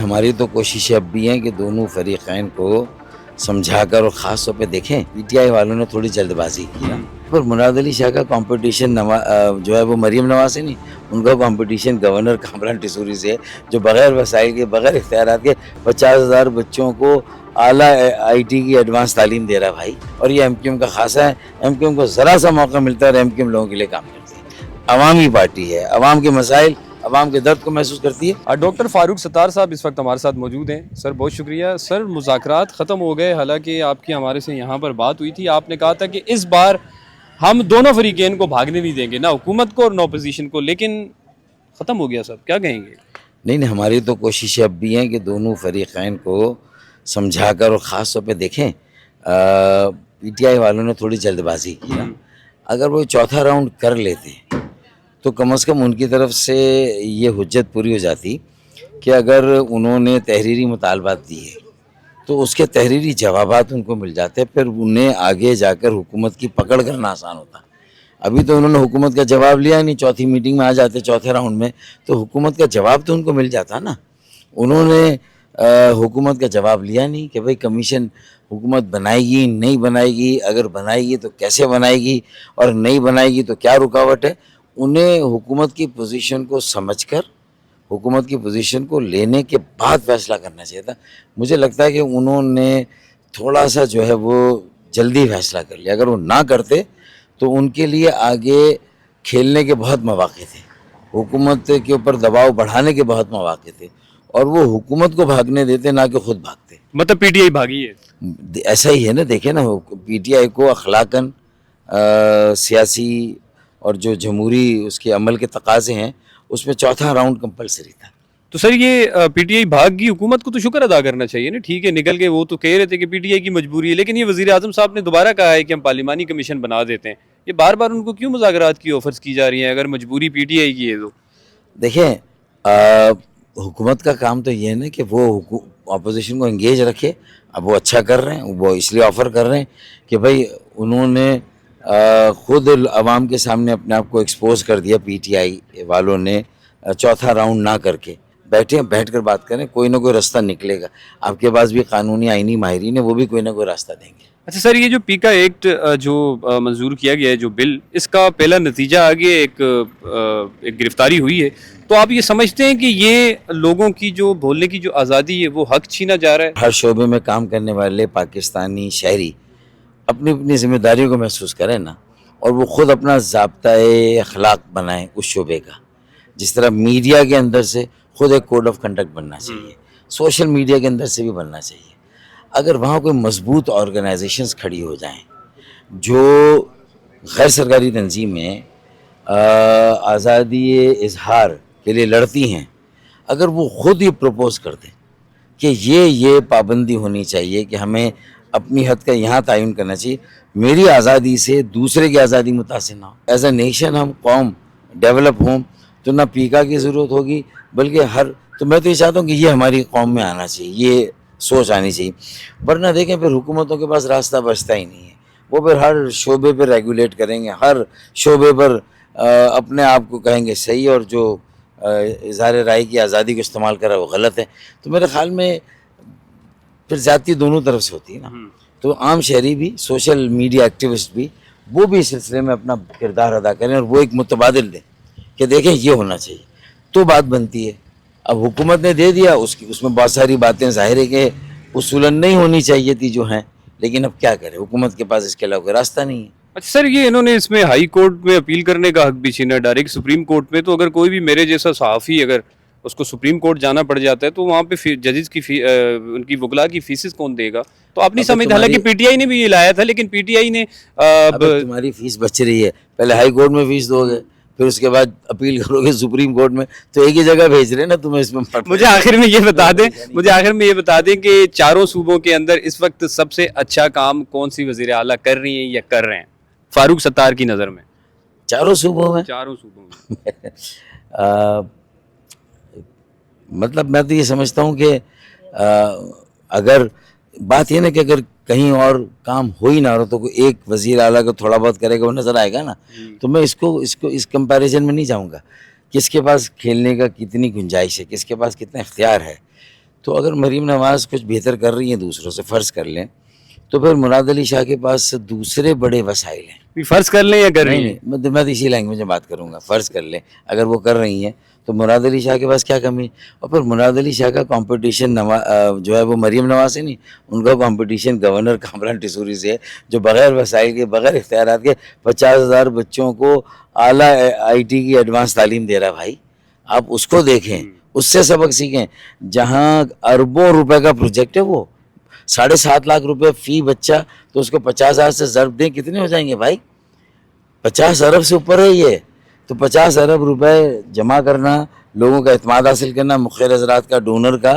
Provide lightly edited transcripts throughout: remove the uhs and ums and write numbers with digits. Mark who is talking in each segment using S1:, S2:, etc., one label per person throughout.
S1: ہماری تو کوششیں اب بھی ہیں کہ دونوں فریقین کو سمجھا کر، اور خاص طور پہ دیکھیں پی ٹی آئی والوں نے تھوڑی جلد بازی کی نا، پر مراد علی شاہ کا کمپٹیشن جو ہے وہ مریم نواز سے نہیں، ان کا کمپٹیشن گورنر کامران ٹیسوری سے ہے، جو بغیر وسائل کے، بغیر اختیارات کے 50,000 بچوں کو اعلیٰ آئی ٹی کی ایڈوانس تعلیم دے رہا ہے بھائی. اور یہ ایم کیو ایم کا خاصہ ہے. ایم کیو ایم کو ذرا سا موقع ملتا ہے اور ایم کیو ایم لوگوں کے لیے کام کرتی ہے. عوامی پارٹی ہے، عوام کے مسائل، عوام کے درد کو محسوس کرتی ہے.
S2: ڈاکٹر فاروق ستار صاحب اس وقت ہمارے ساتھ موجود ہیں. سر بہت شکریہ. سر مذاکرات ختم ہو گئے، حالانکہ آپ کی ہمارے سے یہاں پر بات ہوئی تھی، آپ نے کہا تھا کہ اس بار ہم دونوں فریقین کو بھاگنے نہیں دیں گے، نہ حکومت کو اور نہ اپوزیشن کو، لیکن ختم ہو گیا سب. کیا کہیں گے؟
S1: نہیں، ہماری تو کوششیں اب بھی ہیں کہ دونوں فریقین کو سمجھا کر، اور خاص طور پہ دیکھیں پی ٹی آئی والوں نے تھوڑی جلد بازی کی نا. اگر وہ چوتھا راؤنڈ کر لیتے تو کم از کم ان کی طرف سے یہ حجت پوری ہو جاتی کہ اگر انہوں نے تحریری مطالبات دیے تو اس کے تحریری جوابات ان کو مل جاتے، پھر انہیں آگے جا کر حکومت کی پکڑ کرنا آسان ہوتا. ابھی تو انہوں نے حکومت کا جواب لیا نہیں، چوتھی میٹنگ میں آ جاتے چوتھے راؤنڈ میں تو حکومت کا جواب تو ان کو مل جاتا نا. انہوں نے حکومت کا جواب لیا نہیں کہ بھئی کمیشن حکومت بنائے گی نہیں بنائے گی، اگر بنائے گی تو کیسے بنائے گی، اور نہیں بنائے گی تو کیا رکاوٹ ہے. انہیں حکومت کی پوزیشن کو سمجھ کر، حکومت کی پوزیشن کو لینے کے بعد فیصلہ کرنا چاہیے تھا. مجھے لگتا ہے کہ انہوں نے تھوڑا سا جو ہے وہ جلدی فیصلہ کر لیا. اگر وہ نہ کرتے تو ان کے لیے آگے کھیلنے کے بہت مواقع تھے، حکومت کے اوپر دباؤ بڑھانے کے بہت مواقع تھے، اور وہ حکومت کو بھاگنے دیتے نہ کہ خود بھاگتے.
S2: مطلب پی ٹی آئی بھاگی ہے.
S1: ایسا ہی ہے نا. دیکھیں نا، پی ٹی آئی کو اخلاقاً سیاسی اور جو جمہوری اس کے عمل کے تقاضے ہیں اس میں چوتھا راؤنڈ کمپلسری تھا.
S2: تو سر یہ پی ٹی آئی بھاگ گئی، حکومت کو تو شکر ادا کرنا چاہیے نا. ٹھیک ہے نکل کے وہ تو کہہ رہے تھے کہ پی ٹی آئی کی مجبوری ہے، لیکن یہ وزیر اعظم صاحب نے دوبارہ کہا ہے کہ ہم پارلیمانی کمیشن بنا دیتے ہیں. یہ بار بار ان کو کیوں مذاکرات کی آفرز کی جا رہی ہیں اگر مجبوری پی ٹی آئی کی ہے تو؟
S1: دیکھیں حکومت کا کام تو یہ ہے نا کہ وہ اپوزیشن کو انگیج رکھے. اب وہ اچھا کر رہے ہیں، وہ اس لیے آفر کر رہے ہیں کہ بھائی انہوں نے خود عوام کے سامنے اپنے آپ کو ایکسپوز کر دیا. پی ٹی آئی والوں نے چوتھا راؤنڈ نہ کر کے بیٹھ کر بات کریں، کوئی نہ کوئی راستہ نکلے گا. آپ کے پاس بھی قانونی آئینی ماہرین ہیں، وہ بھی کوئی نہ کوئی راستہ دیں گے.
S2: اچھا سر، یہ جو پیکا ایکٹ جو منظور کیا گیا ہے جو بل، اس کا پہلا نتیجہ آگے ایک گرفتاری ہوئی ہے، تو آپ یہ سمجھتے ہیں کہ یہ لوگوں کی جو بولنے کی جو آزادی ہے وہ حق چھینا جا رہا ہے؟
S1: ہر شعبے میں کام کرنے والے پاکستانی شہری اپنی اپنی ذمہ داریوں کو محسوس کریں نا، اور وہ خود اپنا ضابطۂ اخلاق بنائیں اس شعبے کا. جس طرح میڈیا کے اندر سے خود ایک کوڈ آف کنڈکٹ بننا چاہیے، سوشل میڈیا کے اندر سے بھی بننا چاہیے. اگر وہاں کوئی مضبوط آرگنائزیشنز کھڑی ہو جائیں جو غیر سرکاری تنظیمیں آزادی اظہار کے لیے لڑتی ہیں، اگر وہ خود ہی پروپوز کر دیں کہ یہ پابندی ہونی چاہیے کہ ہمیں اپنی حد کا یہاں تعین کرنا چاہیے، میری آزادی سے دوسرے کی آزادی متاثر نہ ہو. ایز اے نیشن ہم قوم ڈیولپ ہوں تو نہ پیکا کی ضرورت ہوگی، بلکہ تو میں تو یہ چاہتا ہوں کہ یہ ہماری قوم میں آنا چاہیے، یہ سوچ آنی چاہیے. ورنہ دیکھیں پھر حکومتوں کے پاس راستہ بچتا ہی نہیں ہے. وہ پھر ہر شعبے پہ ریگولیٹ کریں گے، ہر شعبے پر اپنے آپ کو کہیں گے صحیح، اور جو اظہار رائے کی آزادی کو استعمال کرا وہ غلط ہے. تو میرے خیال میں پھر زیادتی دونوں طرف سے ہوتی ہے نا. تو عام شہری بھی، سوشل میڈیا ایکٹیوسٹ بھی، وہ بھی اس سلسلے میں اپنا کردار ادا کریں اور وہ ایک متبادل دیں کہ دیکھیں یہ ہونا چاہیے، تو بات بنتی ہے. اب حکومت نے دے دیا، اس میں بہت ساری باتیں ظاہر ہے کہ اصولاً نہیں ہونی چاہیے تھی جو ہیں، لیکن اب کیا کرے، حکومت کے پاس اس کے علاوہ کوئی راستہ نہیں ہے.
S2: اچھا سر، یہ انہوں نے اس میں ہائی کورٹ میں اپیل کرنے کا حق بھی چھینا، ڈائریکٹ سپریم کورٹ میں. تو اگر کوئی بھی میرے جیسا صحافی اگر اس کو سپریم کورٹ جانا پڑ جاتا ہے تو وہاں پہ ججز کی ان کی وکلاء کی فیسز کون دے گا؟ تو آپ نہیں سمجھتے، حالانکہ پی ٹی آئی نے بھی یہ لایا تھا، لیکن پی ٹی آئی نے
S1: تمہاری فیس بچ رہی ہے، پہلے ہائی کورٹ میں فیس دو گے، پھر اس کے بعد اپیل کرو گے سپریم کورٹ میں، تو ایک ہی جگہ بھیج رہے نا تمہیں. اس میں
S2: مجھے آخر میں یہ بتا دیں کہ چاروں صوبوں کے اندر اس وقت سب سے اچھا کام کون سی وزیر اعلیٰ کر رہی ہیں یا کر رہے ہیں فاروق ستار کی نظر میں؟
S1: چاروں صوبوں میں مطلب میں تو یہ سمجھتا ہوں کہ اگر بات یہ نا کہ اگر کہیں اور کام ہو ہی نہ رہا تو کوئی ایک وزیر اعلیٰ کو تھوڑا بہت کرے گا وہ نظر آئے گا نا. تو میں اس کمپیریزن میں نہیں جاؤں گا کہ اس کے پاس کھیلنے کا کتنی گنجائش ہے، کس کے پاس کتنا اختیار ہے. تو اگر مریم نواز کچھ بہتر کر رہی ہیں دوسروں سے فرض کر لیں, تو پھر مراد علی شاہ کے پاس دوسرے بڑے وسائل ہیں.
S2: فرض کر لیں یا کر رہی ہیں؟
S1: نہیں, میں تو اسی لینگویج میں بات کروں گا. فرض کر لیں اگر وہ کر رہی ہیں تو مراد علی شاہ کے پاس کیا کمی ہے. اور پھر مراد علی شاہ کا کمپٹیشن جو ہے وہ مریم نواز سے نہیں, ان کا کمپٹیشن گورنر کامران ٹیسوری سے ہے, جو بغیر وسائل کے, بغیر اختیارات کے 50,000 بچوں کو اعلیٰ آئی ٹی کی ایڈوانس تعلیم دے رہا ہے. بھائی آپ اس کو دیکھیں, اس سے سبق سیکھیں. جہاں اربوں روپے کا پروجیکٹ ہے, وہ 7.5 لاکھ روپے فی بچہ, تو اس کو 50,000 سے ضرب دیں, کتنے ہو جائیں گے بھائی؟ 50 ارب سے اوپر ہے یہ. تو 50 ارب روپے جمع کرنا, لوگوں کا اعتماد حاصل کرنا, مخیر حضرات کا, ڈونر کا,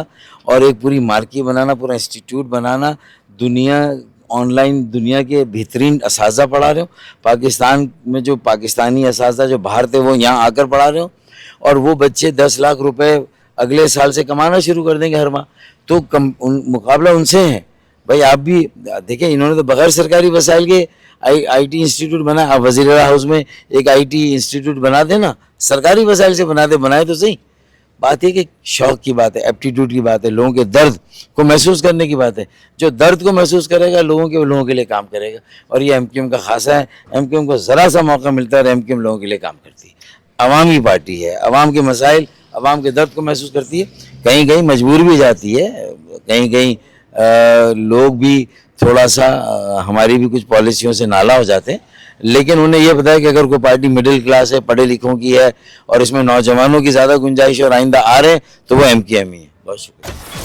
S1: اور ایک پوری مارکی بنانا, پورا انسٹیٹیوٹ بنانا, آن لائن دنیا کے بہترین اساتذہ پڑھا رہے ہوں. پاکستان میں جو پاکستانی اساتذہ جو باہر تھے وہ یہاں آ کر پڑھا رہے ہوں, اور وہ بچے 10 لاکھ روپے اگلے سال سے کمانا شروع کر دیں گے ہر ماہ. تو مقابلہ ان سے ہے. بھائی آپ بھی دیکھیں, انہوں نے تو بغیر سرکاری وسائل کے آئی ٹی انسٹیٹیوٹ بنا. آپ وزیر اعلیٰ ہاؤس میں ایک آئی ٹی انسٹیٹیوٹ بنا دیں نا, سرکاری وسائل سے بنا دیں, بنائے تو صحیح. بات یہ کہ شوق کی بات ہے, ایپٹیٹیوڈ کی بات ہے, لوگوں کے درد کو محسوس کرنے کی بات ہے. جو درد کو محسوس کرے گا لوگوں کے لیے کام کرے گا. اور یہ ایم کیو ایم کا خاصہ ہے. ایم کیو ایم کو ذرا سا موقع ملتا ہے, ایم کیو ایم لوگوں کے لیے کام کرتی ہے. عوامی پارٹی ہے, عوام کے مسائل, عوام کے درد کو محسوس کرتی ہے. کہیں کہیں مجبور بھی جاتی ہے, کہیں کہیں لوگ بھی تھوڑا سا ہماری بھی کچھ پالیسیوں سے نالا ہو جاتے ہیں, لیکن انہیں یہ پتا ہے کہ اگر کوئی پارٹی مڈل کلاس ہے, پڑھے لکھوں کی ہے, اور اس میں نوجوانوں کی زیادہ گنجائش اور آئندہ آ رہے ہیں, تو وہ ایم کیو ایم ہی ہے. بہت شکریہ.